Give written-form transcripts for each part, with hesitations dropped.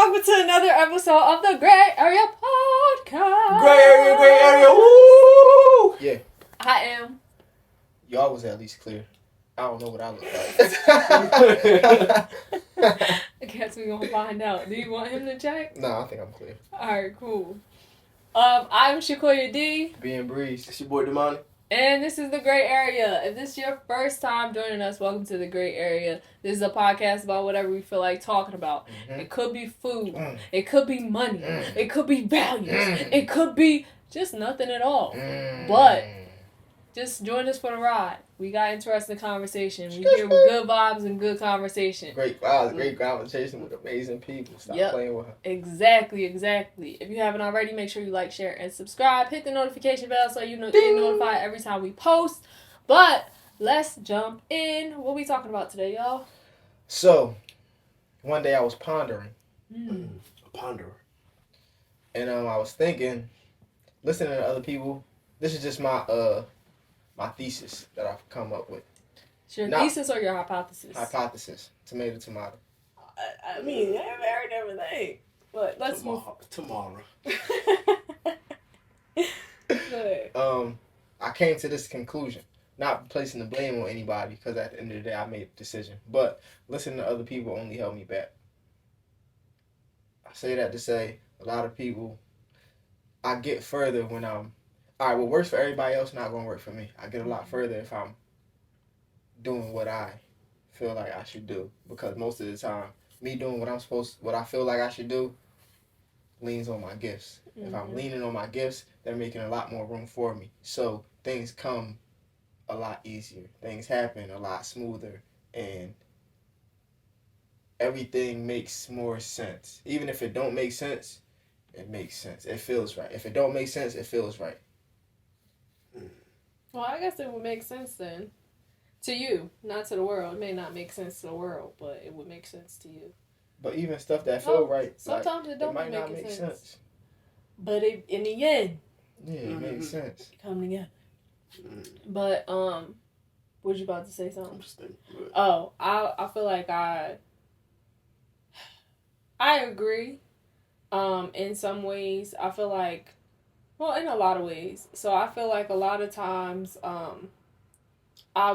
welcome to another episode of the Grae Area Podcast. Grae Area, woo! Yeah. I am. Y'all was at least clear. I don't know what I look like. I guess we're gonna find out. Do you want him to check? No, I think I'm clear. Alright, cool. I'm Shakoya D. Being Breeze. It's your boy Damani. And this is the Grae Area. If this is your first time joining us, welcome to the Grae Area. This is a podcast about whatever we feel like talking about. Mm-hmm. It could be food. It could be money. It could be values. It could be just nothing at all. But just join us for the ride. We got interesting conversation. We here with good vibes and good conversation. Great vibes, great conversation with amazing people. Stop playing with her. Exactly. If you haven't already, make sure you like, share, and subscribe. Hit the notification bell so you get notified every time we post. But let's jump in. What we talking about today, y'all? So, one day I was pondering. A ponderer. And I was thinking, listening to other people, this is just my thesis that I've come up with. It's your thesis or your hypothesis? Hypothesis. Tomato. I mean, they're very different things. But let's Tomorrow. I came to this conclusion. Not placing the blame on anybody, because at the end of the day, I made a decision. But listening to other people only held me back. I say that to say, a lot of people, I get further when I'm, all right, what works for everybody else not going to work for me. I get a lot further if I'm doing what I feel like I should do. Because most of the time, me doing what I feel like I should do, leans on my gifts. If I'm leaning on my gifts, they're making a lot more room for me. So things come a lot easier. Things happen a lot smoother. And everything makes more sense. Even if it don't make sense, it makes sense. It feels right. If it don't make sense, it feels right. Well, I guess it would make sense then. To you, not to the world. It may not make sense to the world, but it would make sense to you. But even stuff that feel right, sometimes like, it don't might make not make sense. But in the end, it makes sense. Come together. But what you about to say something? I'm just thinking. Oh, I feel like I agree. In some ways, I feel like, well, in a lot of ways. So I feel like a lot of times, I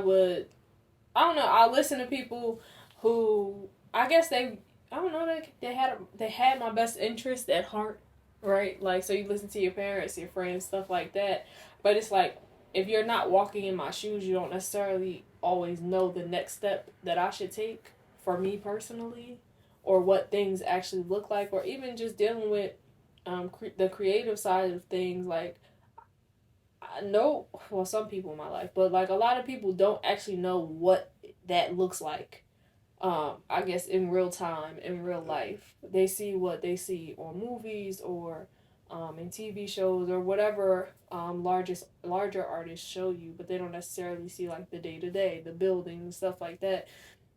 listen to people who, I guess they had my best interest at heart, right? Like, so you listen to your parents, your friends, stuff like that. But it's like, if you're not walking in my shoes, you don't necessarily always know the next step that I should take for me personally, or what things actually look like, or even just dealing with the creative side of things. Like, I know, well, some people in my life, but like a lot of people don't actually know what that looks like. I guess in real time, in real life, they see what they see on movies or in TV shows or whatever larger artists show you, but they don't necessarily see like the day-to-day, the buildings, stuff like that.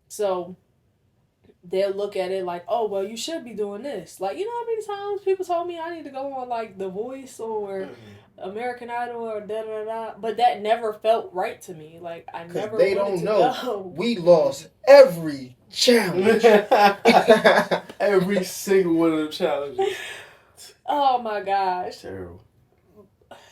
So they'll look at it like, oh, well, you should be doing this. Like, you know how many times people told me I need to go on like The Voice or American Idol or da-da-da, but that never felt right to me. Like, I never they wanted don't to know. go. We lost every challenge. Every single one of them challenges. Oh my gosh. Terrible.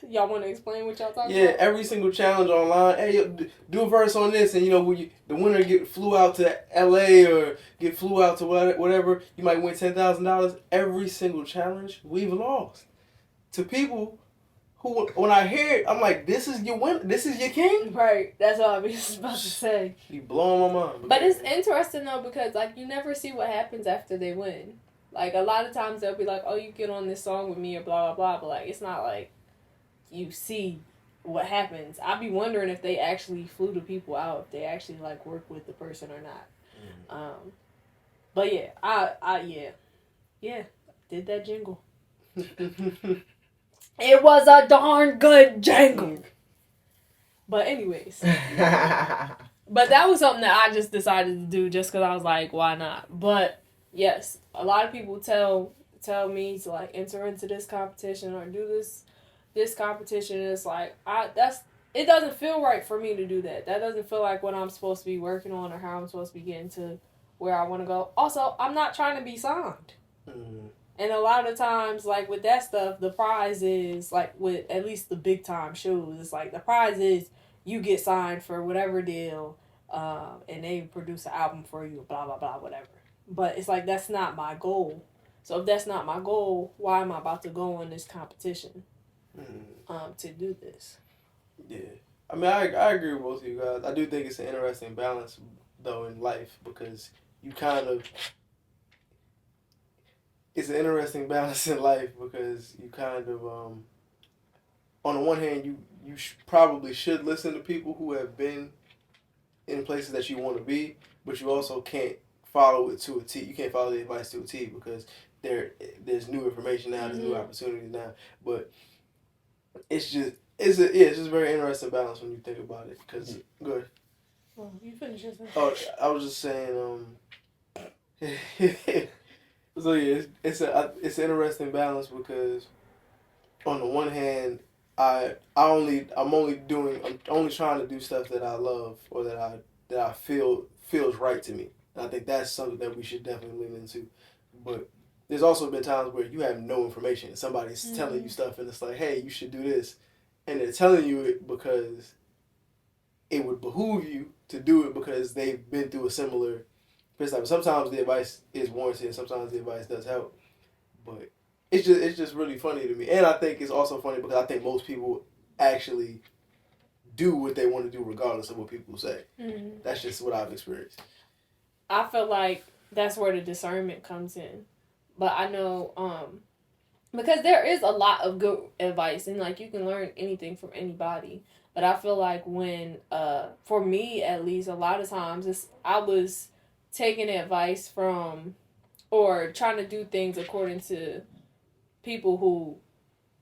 Y'all want to explain what y'all talking Yeah, about? every single challenge online. Hey, do a verse on this, and the winner flew out to LA or flew out to whatever. You might win $10,000. Every single challenge we've lost to people who, when I hear it, I'm like, this is your win. This is your king. Right. That's what I was about to say. You blowing my mind. But it's interesting though, because like you never see what happens after they win. Like, a lot of times they'll be like, oh, you get on this song with me or blah, blah, blah. But, like, it's not like you see what happens. I be wondering if they actually flew the people out, if they actually, like, work with the person or not. But, yeah, I did that jingle. It was a darn good jingle. But, anyways. But that was something that I just decided to do just because I was like, why not? But yes, a lot of people tell me to like enter into this competition or do this competition. And it's like it doesn't feel right for me to do that. That doesn't feel like what I'm supposed to be working on or how I'm supposed to be getting to where I want to go. Also, I'm not trying to be signed. Mm. And a lot of times, like with that stuff, the prize is like with at least the big time shows. It's like the prize is you get signed for whatever deal, and they produce an album for you. Blah blah blah, whatever. But it's like that's not my goal. So if that's not my goal, why am I about to go on this competition? To do this. Yeah. I mean, I agree with both of you guys. I do think it's an interesting balance, though, in life, because you kind of... It's an interesting balance in life because you kind of, on the one hand, you probably should listen to people who have been in places that you want to be, but you also can't follow it to a T. You can't follow the advice to a T because there's new information now, there's new opportunities now. But it's just very interesting balance when you think about it. Cause go ahead. Well, you finish your sentence. Oh, I was just saying. So yeah, it's an interesting balance because on the one hand, I'm only trying to do stuff that I love or that I feel feels right to me. And I think that's something that we should definitely lean into. But there's also been times where you have no information. Somebody's telling you stuff and it's like, hey, you should do this. And they're telling you it because it would behoove you to do it because they've been through a similar... Sometimes the advice is warranted and sometimes the advice does help. But it's just really funny to me. And I think it's also funny because I think most people actually do what they want to do regardless of what people say. Mm-hmm. That's just what I've experienced. I feel like that's where the discernment comes in. But I know, because there is a lot of good advice and like you can learn anything from anybody. But I feel like when, for me at least, a lot of times I was taking advice from or trying to do things according to people who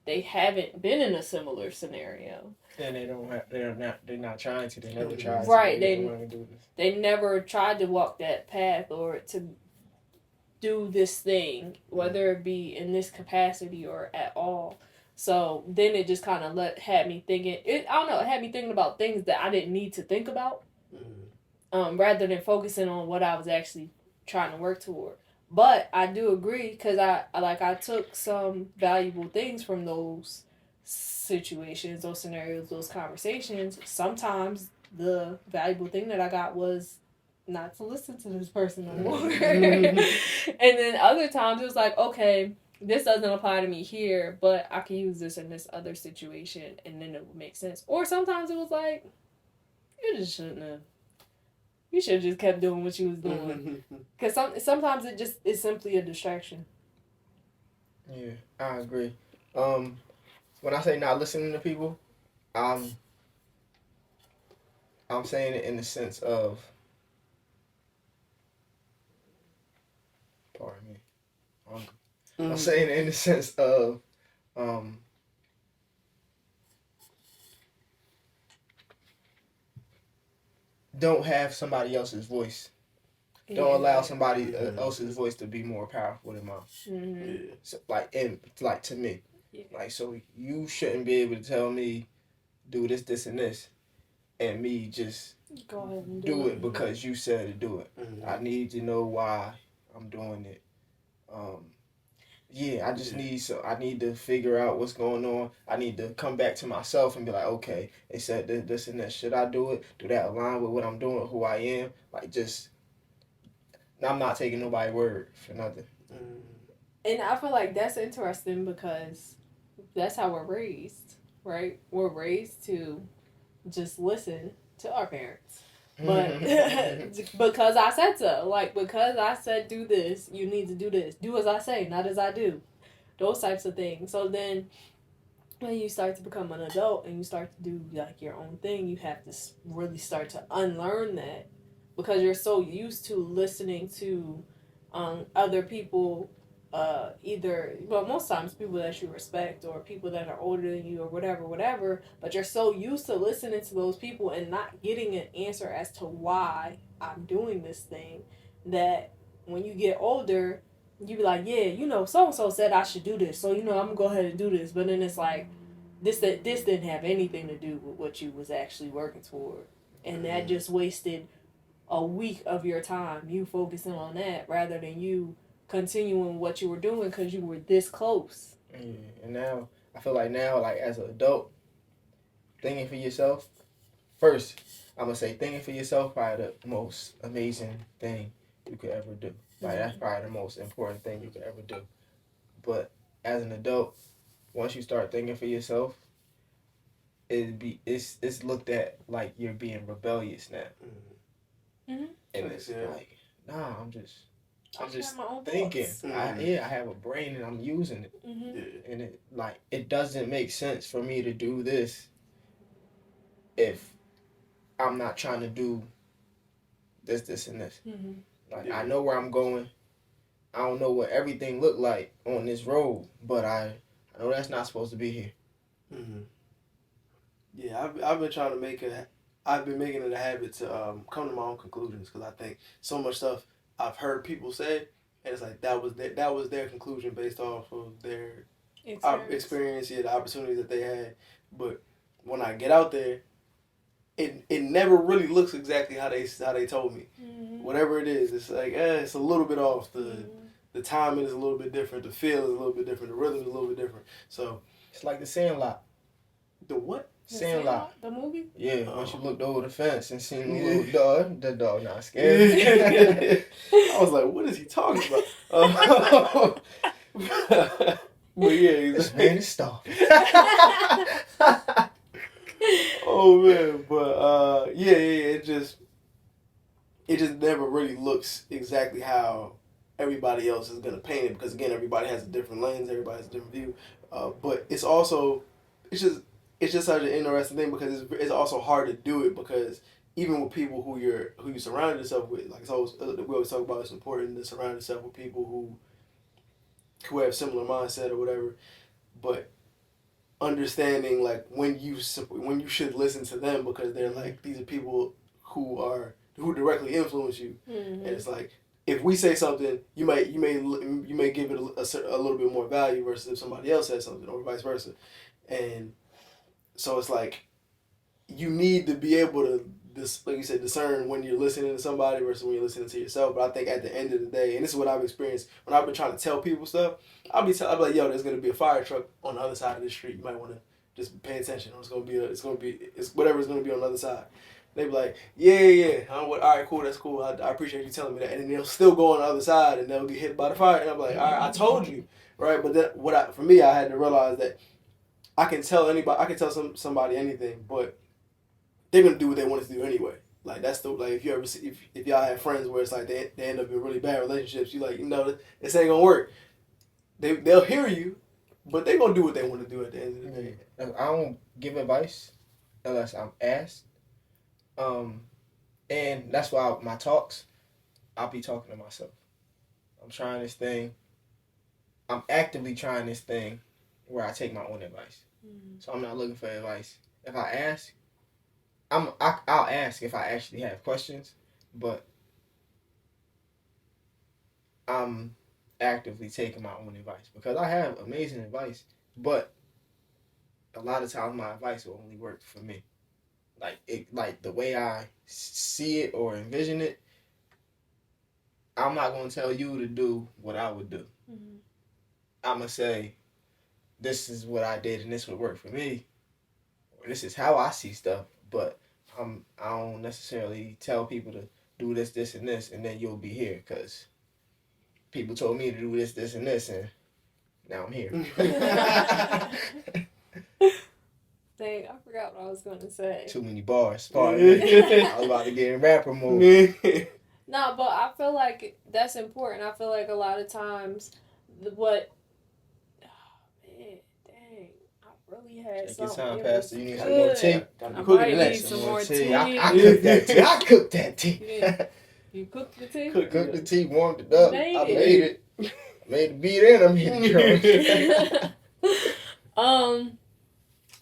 they haven't been in a similar scenario. And they're not trying to. They never tried to. Right. They never tried to walk that path or to do this thing, whether it be in this capacity or at all. So then it just kind of had me thinking. It had me thinking about things that I didn't need to think about. Rather than focusing on what I was actually trying to work toward. But I do agree because I took some valuable things from those situations, those scenarios, those conversations. Sometimes the valuable thing that I got was not to listen to this person no more. And then other times it was like, okay, this doesn't apply to me here, but I can use this in this other situation and then it would make sense. Or sometimes it was like, you just shouldn't have. You should have just kept doing what you was doing. Because sometimes it's simply a distraction. Yeah, I agree. When I say not listening to people, I'm saying it in the sense of, pardon me, I'm saying it in the sense of, don't have somebody else's voice. Yeah. Don't allow somebody else's voice to be more powerful than mine. Mm-hmm. So, like to me, yeah. Like so you shouldn't be able to tell me do this, this, and this, and me just go ahead and do it because you said to do it. Mm-hmm. I need to know why I'm doing it. I just I need to figure out what's going on. I need to come back to myself and be like, okay, they said this and that. Should I do it? Do that align with what I'm doing, who I am? Like, just, I'm not taking nobody's word for nothing. And I feel like that's interesting because that's how we're raised, right? We're raised to just listen to our parents. But because I said so, like because I said do this, you need to do this. Do as I say, not as I do. Those types of things. So then when you start to become an adult and you start to do like your own thing, you have to really start to unlearn that because you're so used to listening to other people, most times people that you respect or people that are older than you or whatever, but you're so used to listening to those people and not getting an answer as to why I'm doing this thing that when you get older, you be like, yeah, so-and-so said I should do this, so, I'm going to go ahead and do this. But then it's like, this didn't have anything to do with what you was actually working toward. And that just wasted a week of your time, you focusing on that rather than you continuing what you were doing because you were this close. Yeah. And now I feel like as an adult, thinking for yourself. First, I'm gonna say thinking for yourself probably the most amazing thing you could ever do. Like that's probably the most important thing you could ever do. But as an adult, once you start thinking for yourself, it's looked at like you're being rebellious now. Mm-hmm. And it's like, nah, I'm just my own thinking. Mm-hmm. I have a brain and I'm using it. Mm-hmm. And it doesn't make sense for me to do this if I'm not trying to do this, and this. Mm-hmm. Like I know where I'm going. I don't know what everything looked like on this road, but I know that's not supposed to be here. Mm-hmm. Yeah, I've been trying to I've been making it a habit to come to my own conclusions because I think so much stuff I've heard people say, and it's like that was their conclusion based off of their experience, the opportunities that they had. But when I get out there, it never really looks exactly how they told me. Mm-hmm. Whatever it is, it's like it's a little bit off. The timing is a little bit different. The feel is a little bit different. The rhythm is a little bit different. So it's like the Sandlot. The what? Sandlot. The movie? Yeah, once you looked over the fence and seen the little dog, the dog not scared. I was like, what is he talking about? But yeah, this man is starving. Oh man, but yeah, it just never really looks exactly how everybody else is gonna paint it because again, everybody has a different lens, everybody has a different view. But it's just such an interesting thing because it's also hard to do it because even with people who you surround yourself with, like we always talk about, it's important to surround yourself with people who have similar mindset or whatever. But understanding like when you should listen to them because they're like these are people who directly influence you, and it's like if we say something, you may give it a little bit more value versus if somebody else says something or vice versa, and so it's like you need to be able to like you said, discern when you're listening to somebody versus when you're listening to yourself. But I think at the end of the day, and this is what I've experienced when I've been trying to tell people stuff, I'll be like, yo, there's gonna be a fire truck on the other side of the street. You might want to just pay attention. Or it's whatever's gonna be on the other side. They be like, yeah. All right, cool, that's cool. I appreciate you telling me that. And then they'll still go on the other side and they'll get hit by the fire. And I'm like, all right, I told you, right? But then for me, I had to realize that I can tell somebody anything, but they're gonna do what they want to do anyway. Like that's if you ever see, if y'all have friends where it's like they end up in really bad relationships, you like this ain't gonna work. They'll hear you, but they gonna do what they want to do at the end of the day. I don't give advice unless I'm asked. And that's why my talks, I'll be talking to myself. I'm trying this thing. I'm actively trying this thing where I take my own advice. So I'm not looking for advice. If I ask, I'll ask if I actually have questions, but I'm actively taking my own advice because I have amazing advice, but a lot of times my advice will only work for me. Like the way I see it or envision it, I'm not going to tell you to do what I would do. Mm-hmm. I'm going to say, this is what I did and this would work for me. Or this is how I see stuff. But I don't necessarily tell people to do this, and this, and then you'll be here. Because people told me to do this, and this, and now I'm here. Dang, I forgot what I was going to say. Too many bars. I was about to get in rapper mode. No, but I feel like that's important. I feel like a lot of times really had take something. Your time, Pastor. You need some more tea. I might need some more tea. I cooked that tea. You cooked the tea? Cooked the tea, warmed it up. I made it. Made the beat and I'm hitting drums.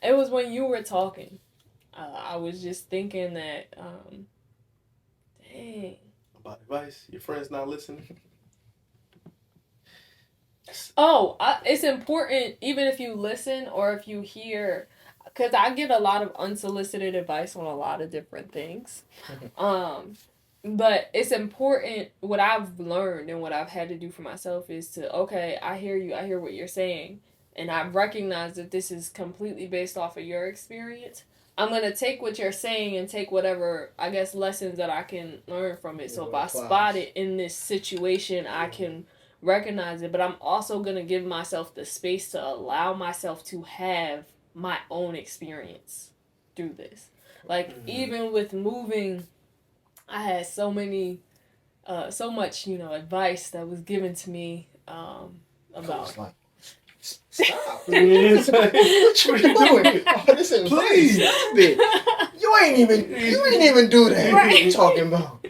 It was when you were talking. I was just thinking that, dang. About advice? Your friend's not listening? It's important, even if you listen or if you hear, because I get a lot of unsolicited advice on a lot of different things. But it's important, what I've learned and what I've had to do for myself is to, okay, I hear you, I hear what you're saying, and I recognize that this is completely based off of your experience. I'm going to take what you're saying and take whatever, I guess, lessons that I can learn from it. So if I spot it in this situation, I can recognize it. But I'm also going to give myself the space to allow myself to have my own experience through this. Like, even with moving, I had so much, advice that was given to me about. Stop. What you doing? Oh, this is please. You ain't even do that. What are you talking about?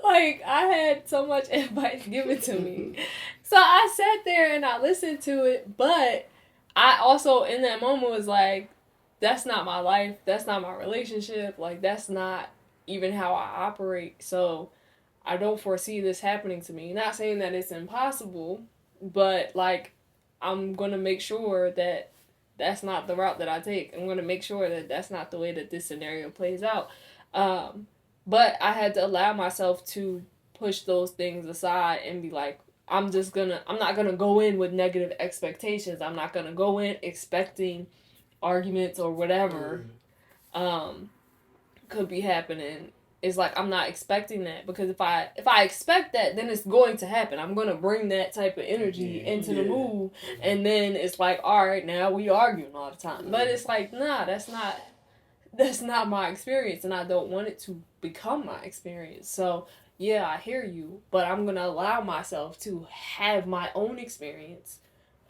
Like, I had so much advice given to me. So I sat there and I listened to it, but I also in that moment was like, that's not my life, that's not my relationship, like that's not even how I operate. So I don't foresee this happening to me. Not saying that it's impossible, but like I'm going to make sure that that's not the route that I take. I'm going to make sure that that's not the way that this scenario plays out. But I had to allow myself to push those things aside and be like, I'm not going to go in with negative expectations. I'm not going to go in expecting arguments or whatever could be happening. It's like I'm not expecting that, because if I expect that, then it's going to happen. I'm going to bring that type of energy into the move, and then it's like, all right, now we arguing all the time. But it's like, nah, that's not my experience, and I don't want it to become my experience. So yeah, I hear you, but I'm going to allow myself to have my own experience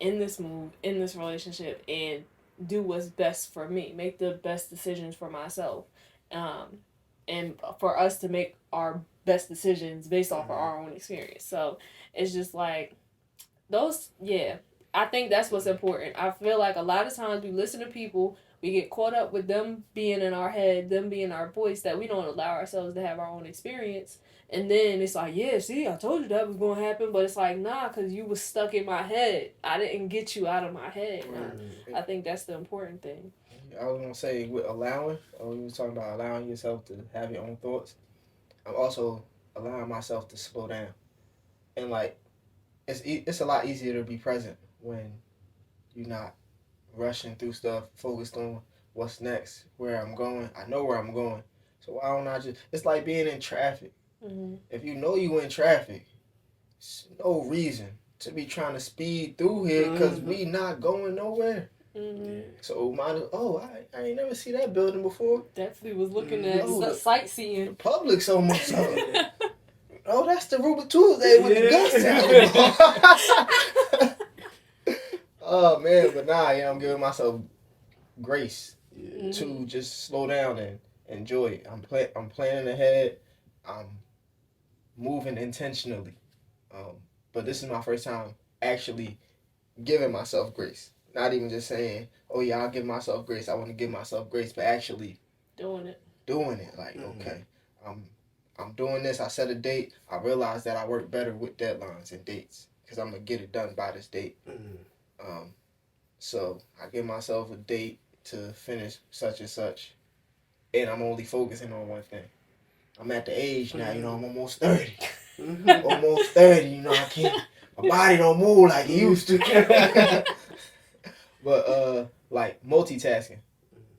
in this move, in this relationship, and do what's best for me, make the best decisions for myself. And for us to make our best decisions based off of our own experience. So it's just like I think that's what's important. I feel like a lot of times we listen to people, we get caught up with them being in our head, them being our voice, that we don't allow ourselves to have our own experience. And then it's like, yeah, see, I told you that was going to happen. But it's like, nah, because you was stuck in my head. I didn't get you out of my head. I think that's the important thing. I was going to say, with allowing, when you were talking about allowing yourself to have your own thoughts, I'm also allowing myself to slow down. And, like, it's a lot easier to be present when you're not rushing through stuff, focused on what's next, where I'm going. I know where I'm going. So why don't I just... It's like being in traffic. Mm-hmm. If you know you in traffic, there's no reason to be trying to speed through here, because we not going nowhere. Mm-hmm. So I ain't never see that building before. Definitely was looking at sightseeing. The Publix almost up. Oh, that's the Ruby Tuesday with the guns. Oh man, but I'm giving myself grace to just slow down and enjoy it. I'm planning ahead. I'm moving intentionally. But this is my first time actually giving myself grace. Not even just saying, oh yeah, I'll give myself grace. I want to give myself grace, but actually doing it. Like, okay, I'm doing this. I set a date. I realized that I work better with deadlines and dates, because I'm gonna get it done by this date. So I give myself a date to finish such and such, and I'm only focusing on one thing. I'm at the age now, I'm almost 30. Almost 30, I can't. My body don't move like it used to. But like multitasking,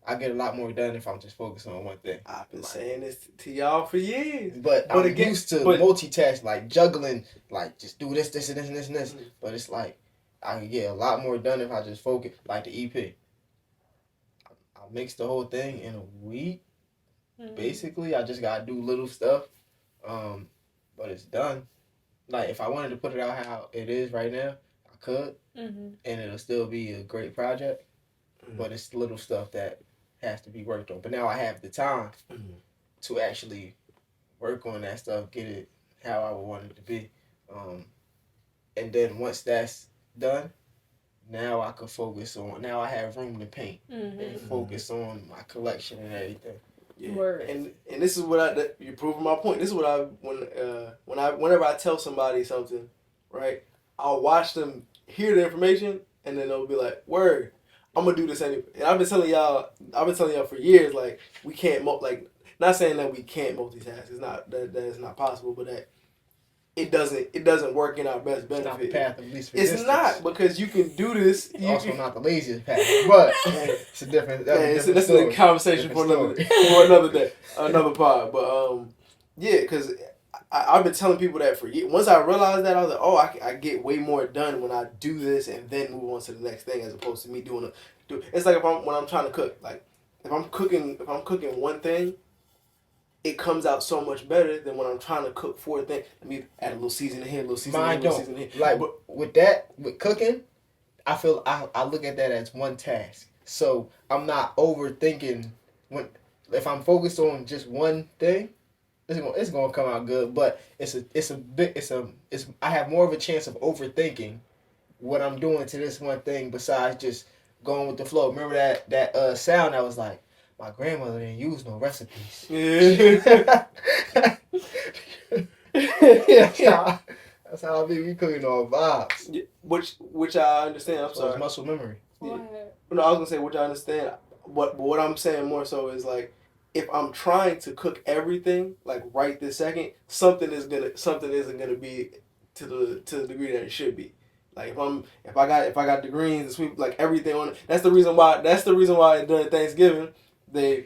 I get a lot more done if I'm just focusing on one thing. I've been saying this to y'all for years. But I'm used to multitask, like juggling, like just do this, and this. But it's like I can get a lot more done if I just focus, like the EP. I mixed the whole thing in a week. Basically, I just gotta do little stuff, but it's done. Like if I wanted to put it out how it is right now, I could, and it'll still be a great project. But it's little stuff that has to be worked on. But now I have the time to actually work on that stuff, get it how I would want it to be, and then once that's done, now I can focus on. Now I have room to paint and focus on my collection and everything. Yeah. And this is what you're proving my point. This is what whenever I tell somebody something, right? I'll watch them hear the information, and then they'll be like, "Word, I'm gonna do this anyway." And I've been telling y'all for years, like we can't not saying that we can't multitask. It's not that is not possible, but that it doesn't work in our best benefit. It's not the path of least resistance. It's not, because you can do this. It's also not the laziest path, but it's a different. That's a conversation for another day, another pod. But yeah, because I've been telling people that for years. Once I realized that, I was like, oh, I get way more done when I do this and then move on to the next thing, as opposed to me doing. It's like when I'm trying to cook. Like if I'm cooking one thing, it comes out so much better than when I'm trying to cook 4 things. Let me add a little seasoning here, a little seasoning here, a little seasoning here. Like, with cooking, I feel I look at that as one task. So I'm not overthinking. If I'm focused on just one thing, it's gonna come out good. But I have more of a chance of overthinking what I'm doing to this one thing besides just going with the flow. Remember that sound that was like, my grandmother didn't use no recipes. Yeah. That's how I be cooking on vibes. Yeah, which I understand. I'm sorry. It's muscle memory. Yeah. No, I was gonna say which I understand. But what I'm saying more so is like, if I'm trying to cook everything like right this second, something isn't gonna be to the degree that it should be. Like if I got the greens, the sweet, like everything on it. That's the reason why during Thanksgiving they'll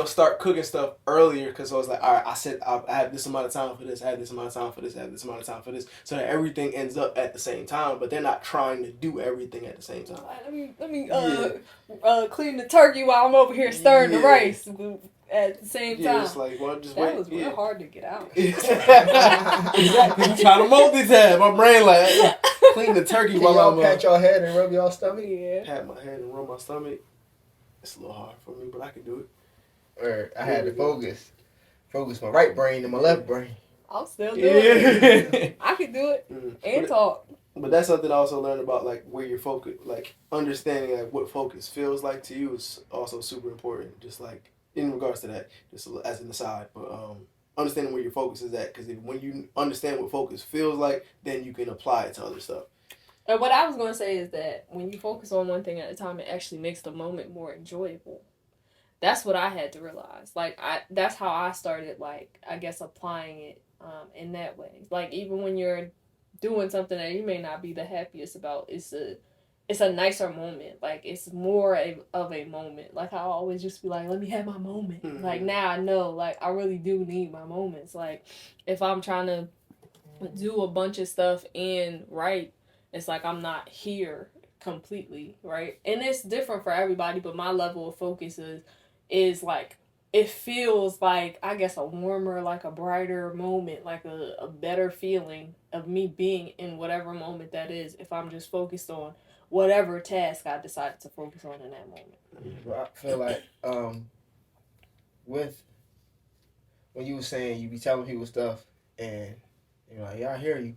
start cooking stuff earlier, because I was like, all right, I said I have this amount of time for this, I have this amount of time for this, I have this amount of time for this, so that everything ends up at the same time. But they're not trying to do everything at the same time. Let me clean the turkey while I'm over here stirring the rice at the same time. Yeah, it's like, well, just wait. That was real hard to get out. Exactly. I'm trying to multitask. My brain like clean the turkey while I'm pat your head and rub your stomach. Yeah. Pat my head and rub my stomach. It's a little hard for me, but I can do it. Or I had to focus my right brain and my left brain. I'm still doing it. I can do it and talk. But that's something I also learned about, like where you're focused, like understanding like what focus feels like to you is also super important. Just like in regards to that, just as an aside, but understanding where your focus is at, because when you understand what focus feels like, then you can apply it to other stuff. And what I was going to say is that when you focus on one thing at a time, it actually makes the moment more enjoyable. That's what I had to realize. Like, that's how I started, like, I guess applying it in that way. Like, even when you're doing something that you may not be the happiest about, it's a nicer moment. Like, it's more of a moment. Like, I always just be like, let me have my moment. Mm-hmm. Like, now I know, like, I really do need my moments. Like, if I'm trying to do a bunch of stuff and write, it's like I'm not here completely, right? And it's different for everybody, but my level of focus is like, it feels like, I guess, a warmer, like a brighter moment, like a better feeling of me being in whatever moment that is, if I'm just focused on whatever task I decided to focus on in that moment. I feel like when you were saying you be telling people stuff and you're like, yeah, I hear you.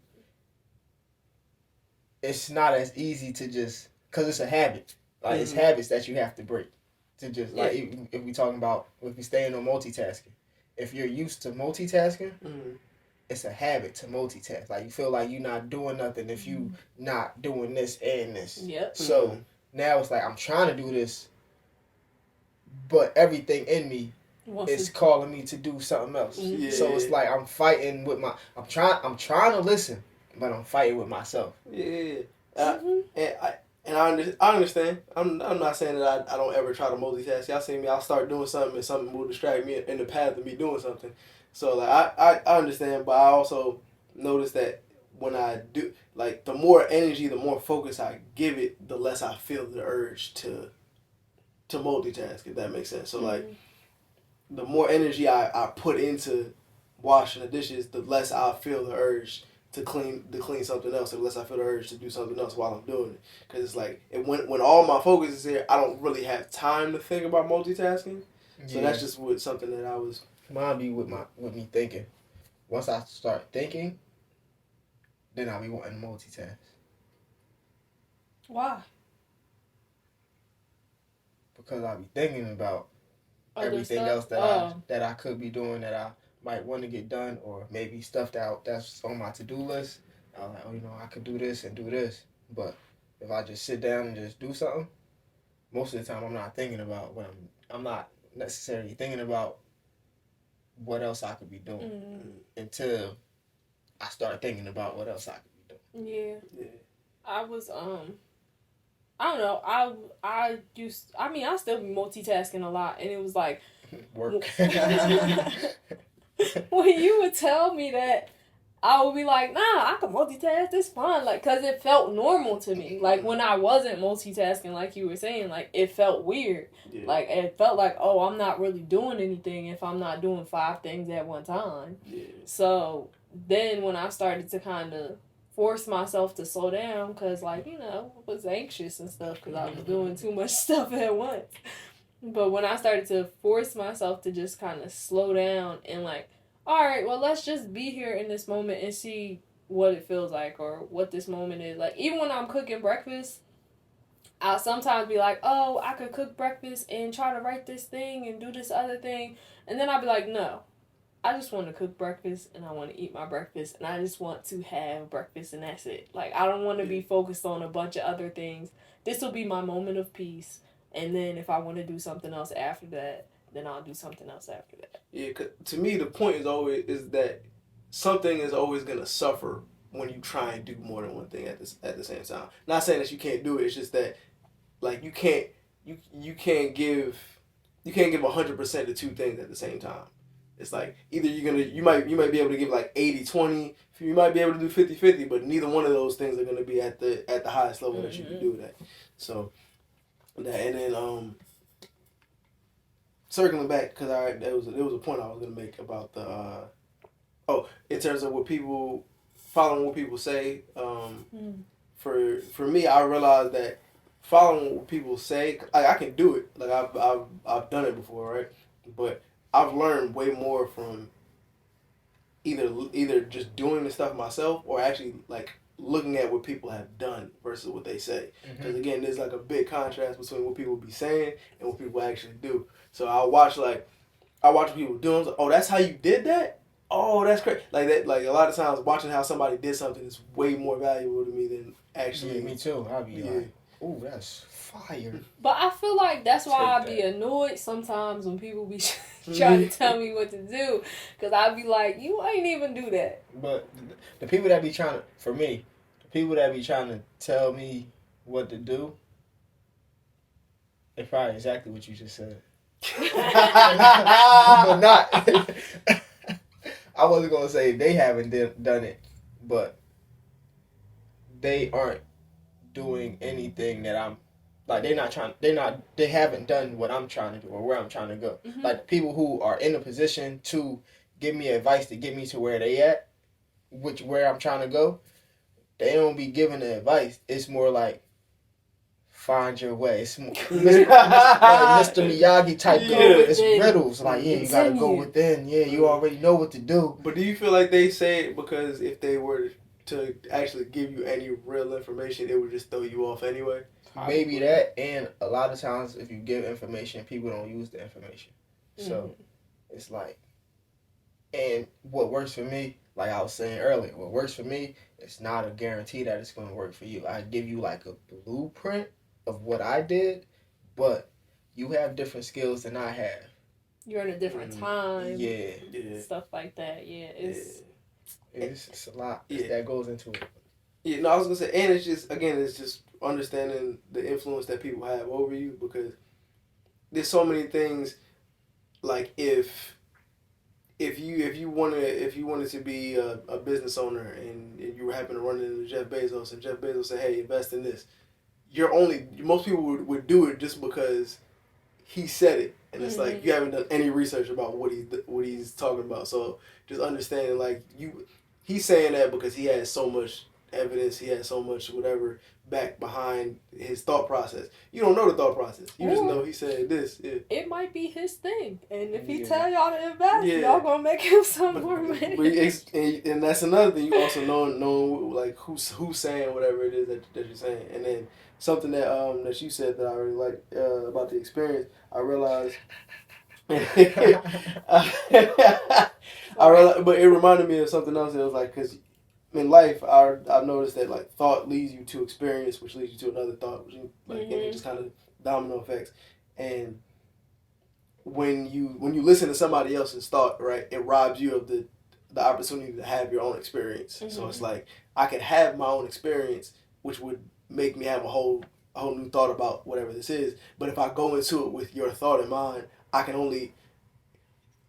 It's not as easy to just, because it's a habit. Like, it's habits that you have to break. To just, like, if we talking about, if we staying on multitasking. If you're used to multitasking, it's a habit to multitask. Like, you feel like you're not doing nothing if you not doing this and this. Yep. So, now it's like, I'm trying to do this, but everything in me is calling me to do something else. Yeah. So, it's like, I'm fighting with I'm trying to listen, but I'm fighting with myself. Yeah. And I understand. I'm not saying that I don't ever try to multitask. Y'all see me, I'll start doing something and something will distract me in the path of me doing something. So, like, I understand, but I also notice that when I do, like, the more energy, the more focus I give it, the less I feel the urge to multitask, if that makes sense. So, like, the more energy I put into washing the dishes, the less I feel the urge to clean something else, unless I feel the urge to do something else while I'm doing it. Because it's like, when all my focus is here, I don't really have time to think about multitasking. So that's just something that I was... Mine be with me thinking. Once I start thinking, then I'll be wanting to multitask. Why? Because I'll be thinking about everything else that I could be doing, that I might want to get done, or maybe stuff that's on my to-do list. I'm like, I could do this and do this. But if I just sit down and just do something, most of the time I'm not thinking about what I'm not necessarily thinking about what else I could be doing until I started thinking about what else I could be doing. Yeah. I was I don't know. I still be multitasking a lot, and it was like work. When you would tell me that, I would be like, nah, I can multitask. It's fine, like, cause it felt normal to me. Like when I wasn't multitasking, like you were saying, like it felt weird. Yeah. Like it felt like, oh, I'm not really doing anything if I'm not doing 5 things at one time. Yeah. So then when I started to kind of force myself to slow down, because, like, you know, I was anxious and stuff because I was doing too much stuff at once. But when I started to force myself to just kind of slow down and, like, all right, well, let's just be here in this moment and see what it feels like or what this moment is. Like, even when I'm cooking breakfast, I'll sometimes be like, oh, I could cook breakfast and try to write this thing and do this other thing. And then I'll be like, no. I just want to cook breakfast and I want to eat my breakfast and I just want to have breakfast and that's it. Like, I don't want to be focused on a bunch of other things. This will be my moment of peace. And then if I want to do something else after that, then I'll do something else after that. Yeah, 'cause to me, the point is that something is always going to suffer when you try and do more than one thing at the same time. Not saying that you can't do it. It's just that, like, you can't give 100% to 2 things at the same time. It's like either you might be able to give like 80-20, you might be able to do 50-50, but neither one of those things are going to be at the highest level that you can do that. So that, and then circling back, because there was a point I was going to make about the in terms of following what people say. For me, I realized that following what people say, like, I can do it. Like I've done it before, right? But I've learned way more from either just doing the stuff myself or actually, like, looking at what people have done versus what they say. Because again, there's like a big contrast between what people be saying and what people actually do. So I watch what people do. I'm like, oh, that's how you did that? Oh, that's great. Like that. Like a lot of times, watching how somebody did something is way more valuable to me than actually. Yeah, me too. I'll be like, oh, that's fire. But I feel like that's why I be annoyed sometimes when people be trying to tell me what to do, because I be like, you ain't even do that. But the people that be trying to, for me, the people that be trying to tell me what to do, it's probably exactly what you just said. But not. I wasn't gonna say they haven't done it, but they aren't doing anything that I'm like. They haven't done what I'm trying to do or where I'm trying to go. Like people who are in a position to give me advice to get me to where they at, where I'm trying to go, they don't be giving the advice. It's more like, find your way. It's more, Mr. Miyagi type of, it's riddles. Like, yeah, you gotta go within. Yeah, you already know what to do. But do you feel like they say it because if they were to actually give you any real information, it would just throw you off anyway? Maybe that, and a lot of times if you give information, people don't use the information. So it's like, and what works for me, like I was saying earlier, what works for me, it's not a guarantee that it's going to work for you. I give you like a blueprint of what I did, but you have different skills than I have. You're in a different time. Yeah. Stuff like that. Yeah, it's a lot that goes into it. Yeah, no, I was gonna say, and it's just understanding the influence that people have over you, because there's so many things. Like if you wanted to be a business owner and you happen to run into Jeff Bezos and Jeff Bezos said, hey, invest in this, most people would do it just because he said it, and it's like you haven't done any research about what he's talking about. So just understanding, like, he's saying that because he has so much evidence, he has so much whatever back behind his thought process. You don't know the thought process. You just know he said this. Yeah. It might be his thing, and if he tell y'all to invest, y'all gonna make him some more money. And that's another thing. You also know like who's saying whatever it is that you're saying. And then something that you said that I really like about the experience, I realized. But it reminded me of something else. It was like, because in life, I've noticed that, like, thought leads you to experience, which leads you to another thought, which, like, and it just kind of domino effects. And when you listen to somebody else's thought, right, it robs you of the opportunity to have your own experience. Mm-hmm. So it's like I could have my own experience, which would make me have a whole new thought about whatever this is. But if I go into it with your thought in mind, I can only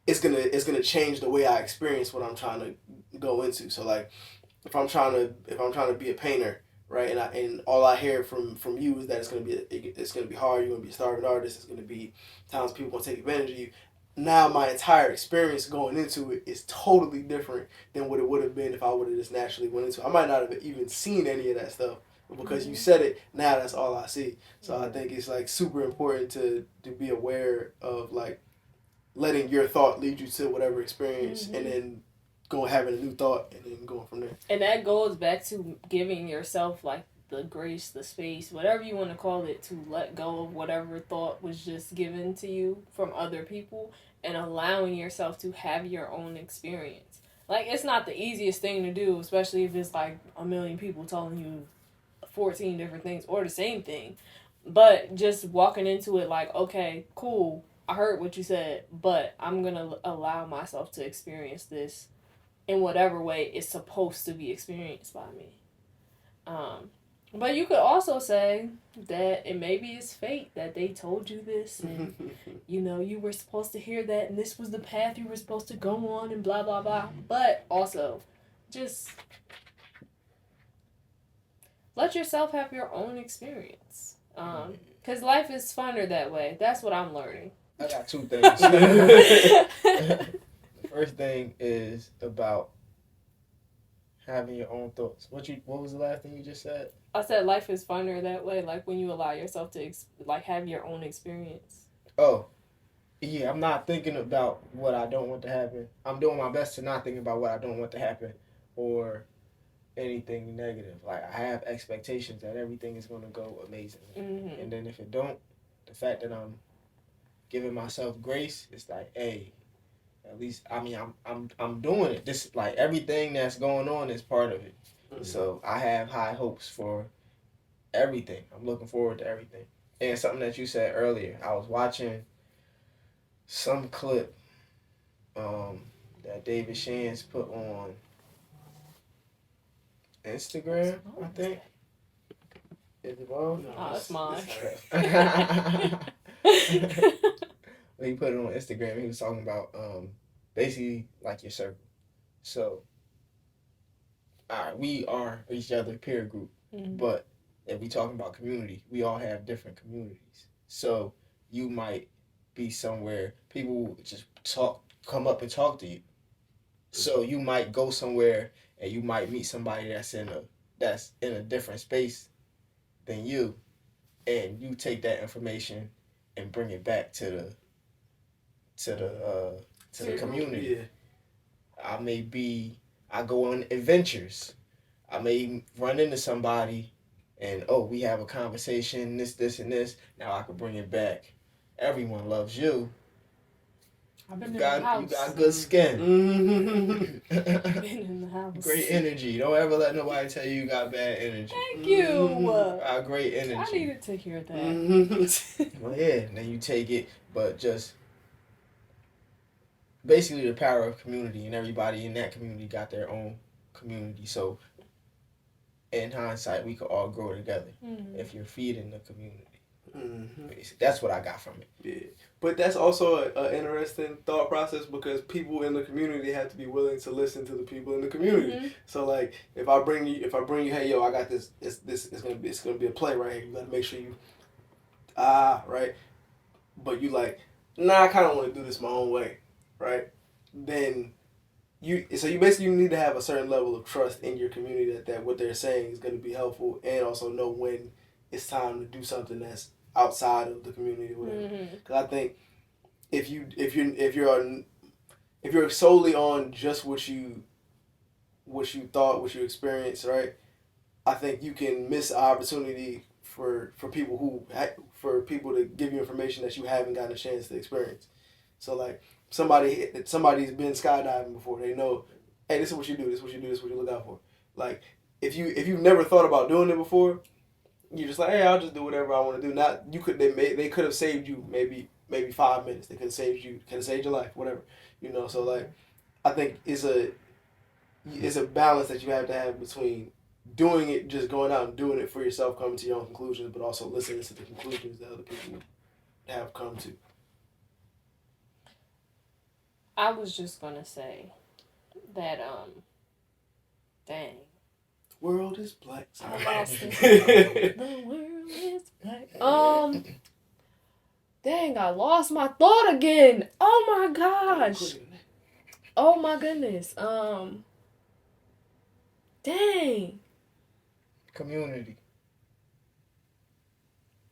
it's gonna change the way I experience what I'm trying to go into. So like if I'm trying to be a painter, right, and all I hear from you is that it's gonna be hard. You're gonna be a starving artist. It's gonna be times people gonna take advantage of you. Now my entire experience going into it is totally different than what it would have been if I would have just naturally went into it. I might not have even seen any of that stuff, but because you said it, now that's all I see. So I think it's like super important to be aware of like letting your thought lead you to whatever experience, and then having a new thought and then going from there. And that goes back to giving yourself like the grace, the space, whatever you want to call it, to let go of whatever thought was just given to you from other people and allowing yourself to have your own experience. Like, it's not the easiest thing to do, especially if it's like a million people telling you 14 different things or the same thing. But just walking into it like, okay, cool, I heard what you said, but I'm going to allow myself to experience this in whatever way it's supposed to be experienced by me. But you could also say that it maybe it's fate that they told you this, and you know, you were supposed to hear that, and this was the path you were supposed to go on, and blah blah blah. But also, just let yourself have your own experience, because life is funner that way. That's what I'm learning. I got two things. The first thing is about having your own thoughts. What was the last thing you just said? I said life is funner that way, like when you allow yourself to have your own experience. Oh, yeah, I'm not thinking about what I don't want to happen. I'm doing my best to not think about what I don't want to happen or anything negative. Like, I have expectations that everything is going to go amazingly. Mm-hmm. And then if it don't, the fact that I'm giving myself grace, it's like, hey, at least, I mean, I'm doing it. This, like, everything that's going on is part of it. Mm-hmm. So I have high hopes for everything. I'm looking forward to everything. And something that you said earlier, I was watching some clip that David Shands put on Instagram, I think. Is it wrong? No, it's mine. When he put it on Instagram, he was talking about basically like your circle. So, all right, we are each other peer group, but if we talking about community, we all have different communities. So you might be somewhere people just come up and talk to you. So you might go somewhere and you might meet somebody that's in a different space than you, and you take that information and bring it back to the community. Yeah. I go on adventures. I may run into somebody and we have a conversation, this, and this. Now I can bring it back. Everyone loves you. I've been in the house. You got good skin. I've been in the house. Great energy. Don't ever let nobody tell you got bad energy. Thank you. Great energy. I needed to hear that. Well, yeah, then you take it, but just basically the power of community, and everybody in that community got their own community. So in hindsight, we could all grow together if you're feeding the community. Mm-hmm. That's what I got from it. Yeah, but that's also an interesting thought process, because people in the community have to be willing to listen to the people in the community. Mm-hmm. So like, if I bring you, hey yo, I got this. It's gonna be a play right here. You gotta make sure you, right. But you like, nah, I kind of want to do this my own way, right? Then you basically need to have a certain level of trust in your community that what they're saying is going to be helpful, and also know when it's time to do something that's outside of the community, or whatever. Because I think if you're solely on just what you thought, what you experienced, right? I think you can miss an opportunity for people to give you information that you haven't gotten a chance to experience. So like somebody's been skydiving before, they know, hey, this is what you do, this is what you do, this is what you look out for. Like if you've never thought about doing it before, you're just like, hey, I'll just do whatever I want to do. Not you could they could have saved you maybe maybe 5 minutes. They could have saved your life, whatever. You know, so like I think it's a balance that you have to have between doing it, just going out and doing it for yourself, coming to your own conclusions, but also listening to the conclusions that other people have come to. I was just gonna say that dang. The world is black. I lost it. The world is black. Dang, I lost my thought again. Oh my gosh. Oh my goodness. Dang. Community.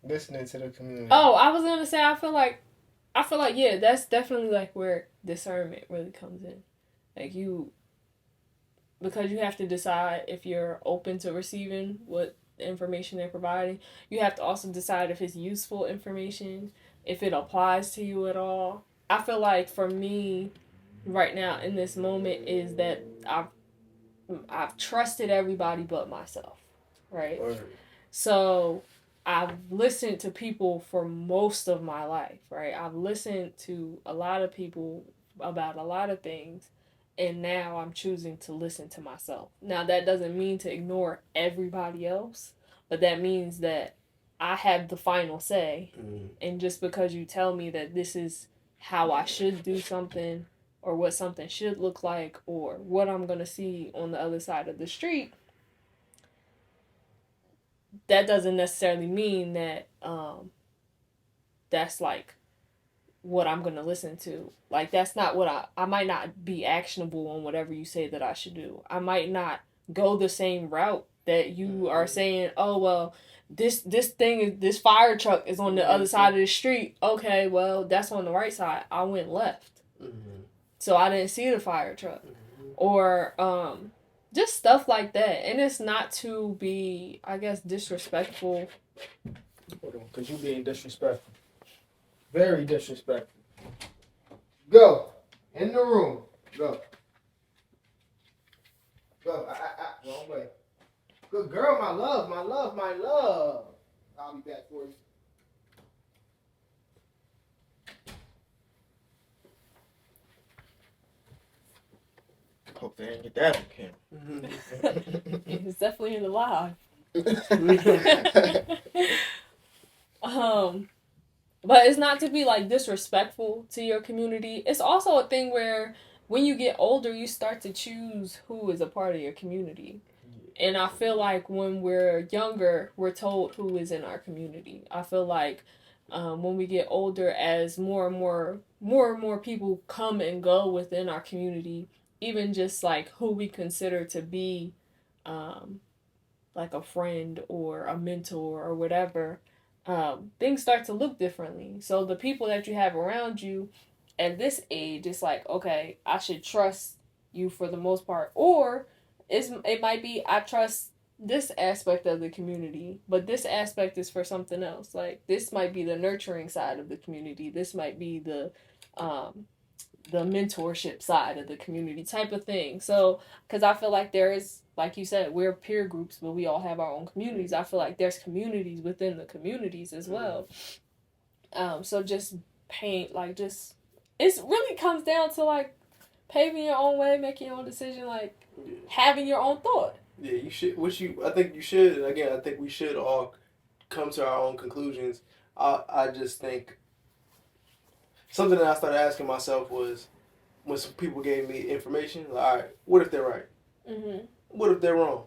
Listening to the community. Oh, I was gonna say I feel like yeah, that's definitely like where discernment really comes in. Like because you have to decide if you're open to receiving what information they're providing. You have to also decide if it's useful information, if it applies to you at all. I feel like for me right now in this moment is that I've trusted everybody but myself, right? So I've listened to people for most of my life, right? I've listened to a lot of people about a lot of things, and now I'm choosing to listen to myself. Now, that doesn't mean to ignore everybody else, but that means that I have the final say. Mm-hmm. And just because you tell me that this is how I should do something, or what something should look like, or what I'm going to see on the other side of the street, that doesn't necessarily mean that that's like what I'm going to listen to. Like, that's not what I might not be actionable on whatever you say that I should do. I might not go the same route that you are saying, oh, well, this fire truck is on the other side of the street. Okay, well, that's on the right side. I went left. Mm-hmm. So I didn't see the fire truck. Mm-hmm. Or just stuff like that. And it's not to be, I guess, disrespectful. Hold on, because you being disrespectful. Very disrespectful. Go. In the room. Go. Go. Wrong way. Good girl, my love, my love, my love. I'll be back for you. Hope they didn't get that on camera. It's definitely in the live. But it's not to be like disrespectful to your community. It's also a thing where when you get older, you start to choose who is a part of your community. And I feel like when we're younger, we're told who is in our community. I feel like when we get older, as more and more people come and go within our community, even just like who we consider to be like a friend or a mentor or whatever, things start to look differently. So the people that you have around you at this age, it's like, okay, I should trust you for the most part. Or it might be, I trust this aspect of the community, but this aspect is for something else. Like, this might be the nurturing side of the community. This might be the mentorship side of the community type of thing. So, because I feel like there is, like you said, we're peer groups, but we all have our own communities. I feel like there's communities within the communities as well. So just it really comes down to like paving your own way, making your own decision, like having your own thought. Yeah, you should. I think you should. And again, I think we should all come to our own conclusions. I just think something that I started asking myself was when some people gave me information, like, all right, what if they're right? Mm-hmm. What if they're wrong?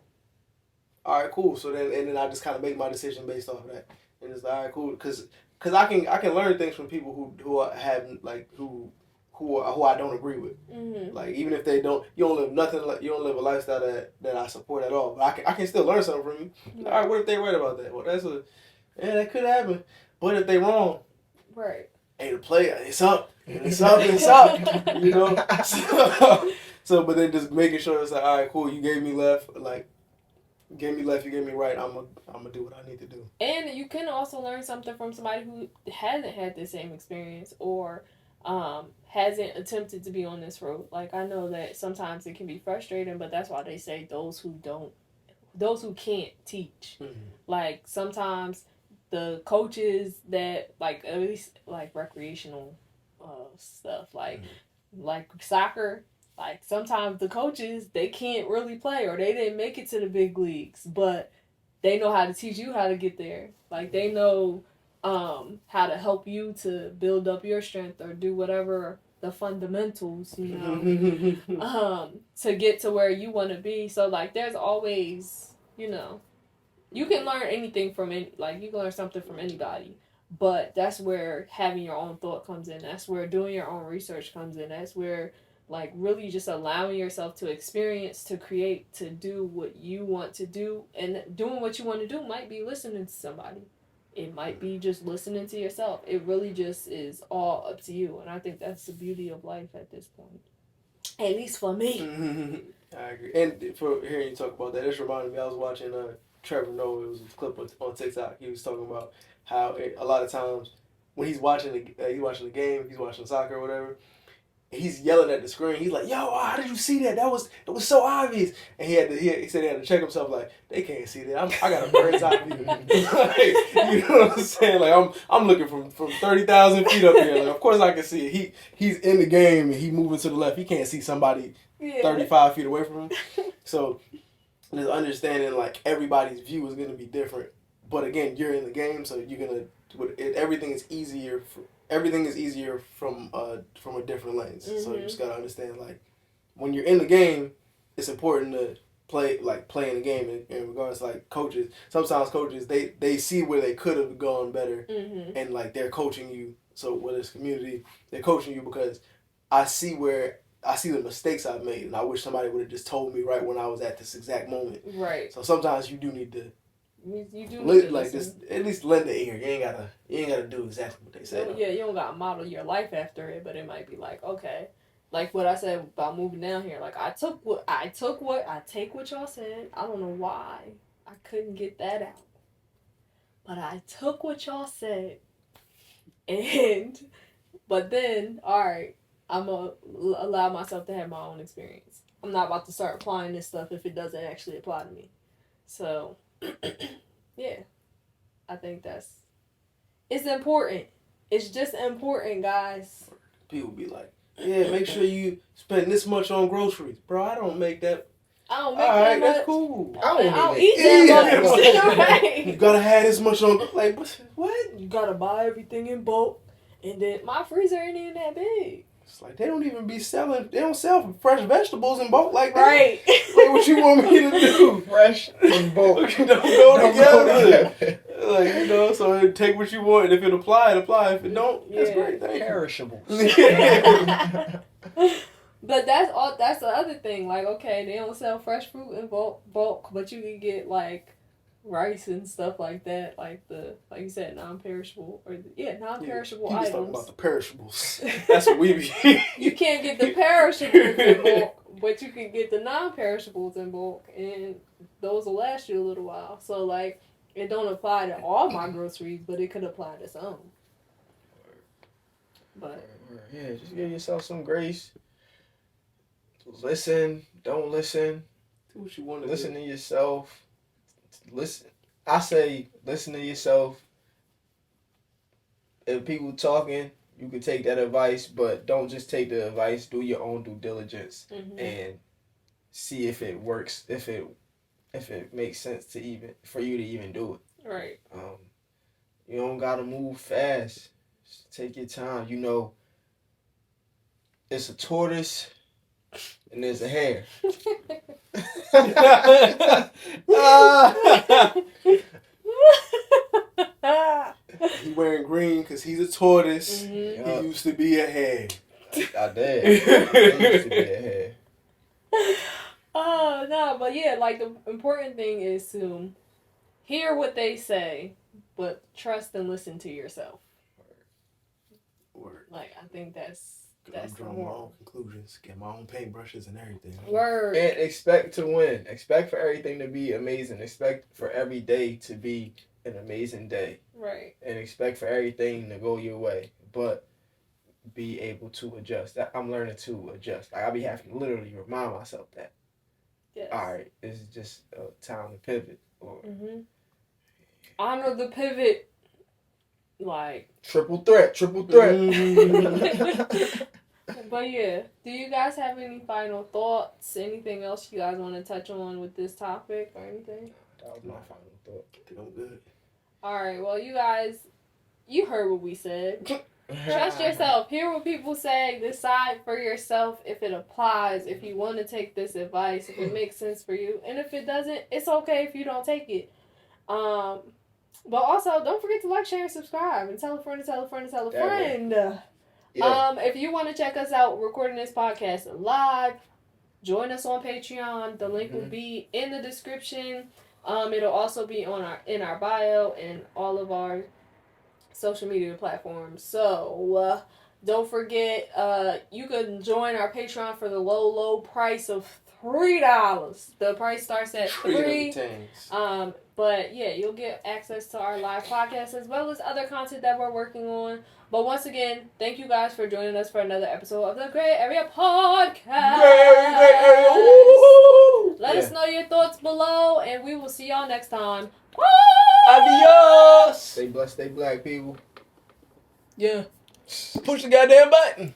All right, cool. So then I just kind of make my decision based off of that, and it's like, all right, cool, because I can learn things from people who I don't agree with. Mm-hmm. Like, even if they don't, you don't live a lifestyle that I support at all. But I can still learn something from you. Right. All right, what if they right about that? Well, that could happen. But if they wrong, right? Hey, the player, it's up, it's up, you know. So, but then just making sure it's like, all right, cool. You gave me left, you gave me right. I'm gonna do what I need to do. And you can also learn something from somebody who hasn't had the same experience or hasn't attempted to be on this road. Like, I know that sometimes it can be frustrating, but that's why they say those who can't teach. Mm-hmm. Like, sometimes the coaches that like at least like recreational stuff like soccer. Like sometimes the coaches they can't really play or they didn't make it to the big leagues, but they know how to teach you how to get there. Like they know how to help you to build up your strength or do whatever the fundamentals, to get to where you want to be. So like there's always, you can learn anything from any, like you can learn something from anybody. But that's where having your own thought comes in. That's where doing your own research comes in. That's where like really just allowing yourself to experience, to create, to do what you want to do. And doing what you want to do might be listening to somebody. It might be just listening to yourself. It really just is all up to you. And I think that's the beauty of life at this point. At least for me. I agree. And for hearing you talk about that, this reminded me, I was watching Trevor Noah. It was a clip on TikTok. He was talking about how a lot of times when he's watching the game, he's watching soccer or whatever, he's yelling at the screen. He's like, "Yo, how did you see that? That was so obvious." And he said he had to check himself. Like, they can't see that. I got a bird's eye view. Like, you know what I'm saying? Like I'm looking from 30,000 feet up here. Like, of course I can see it. He's in the game and he moving to the left. He can't see somebody 35 feet away from him. So there's understanding like everybody's view is gonna be different. But again, you're in the game, so you're gonna. Everything is easier. Everything is easier from a different lens. Mm-hmm. So you just gotta understand, like, when you're in the game, it's important to play in the game. In regards to, like, coaches, sometimes coaches they see where they could have gone better, and like they're coaching you. So whether it's community, they're coaching you because I see the mistakes I've made, and I wish somebody would have just told me right when I was at this exact moment. Right. So sometimes you do need to. You do like this. At least lend the ear. You ain't gotta do exactly what they say. Well, yeah, you don't gotta model your life after it, but it might be like, okay, like what I said about moving down here. Like I take what y'all said. I don't know why I couldn't get that out, but I took what y'all said, but then all right, I'm gonna allow myself to have my own experience. I'm not about to start applying this stuff if it doesn't actually apply to me. So. Yeah, I think it's important. It's just important, guys. People be like, yeah, make sure you spend this much on groceries. Bro, I don't make that. I don't make that much. That's cool. I don't eat that much. Right. You gotta have this much on. Like, what? You gotta buy everything in bulk. And then my freezer ain't even that big. It's like they don't even be selling. They don't sell fresh vegetables in bulk like that. Right. Like what you want me to do? Fresh in bulk. Don't go together. Like, so take what you want, and if it apply, If it don't, that's great. Perishables. But that's the other thing. Like, okay, they don't sell fresh fruit in bulk, but you can get like rice and stuff like that, like you said, non-perishable non-perishable items. Talking about the perishables. That's what we be. You can't get the perishables in bulk, but you can get the non-perishables in bulk, and those will last you a little while. So like, it don't apply to all my groceries, but it could apply to some. But yeah, just give yourself some grace. Listen, don't listen. Do what you want to listen to yourself. Listen. I say listen to yourself. If people talking, you can take that advice, but don't just take the advice. Do your own due diligence and see if it works. If it makes sense for you to even do it. Right. You don't gotta move fast. Just take your time. It's a tortoise and there's a hare. He wearing green because he's a tortoise. Mm-hmm. He used to be a hare. I did. He used to be a hare. Oh no, but yeah, like the important thing is to hear what they say, but trust and listen to yourself. Word. Like I think that's drawing my own conclusions, get my own paintbrushes and everything. Word. And expect to win. Expect for everything to be amazing. Expect for every day to be an amazing day. Right. And expect for everything to go your way. But be able to adjust. I'm learning to adjust. Like I be having to literally remind myself that. Yes. All right, this is just a time to pivot. Or honor the pivot. Like, triple threat. but yeah, do you guys have any final thoughts? Anything else you guys want to touch on with this topic or anything? That was my final thought. I think I'm good. Alright, well, you guys, you heard what we said. Trust yourself. Hear what people say. Decide for yourself if it applies, if you want to take this advice, if it makes sense for you. And if it doesn't, it's okay if you don't take it. But also, don't forget to like, share, and subscribe. And tell a friend to tell a friend to tell a friend. Yeah. If you want to check us out recording this podcast live, join us on Patreon. The link will be in the description. It'll also be in our bio and all of our social media platforms. So don't forget, you can join our Patreon for the low price of $3. The price starts at $3. But yeah, you'll get access to our live podcast as well as other content that we're working on. But once again, thank you guys for joining us for another episode of the Grae Area Podcast. Grae Area. Woo! Let us know your thoughts below, and we will see y'all next time. Adios. Stay blessed, stay black, people. Yeah. Push the goddamn button.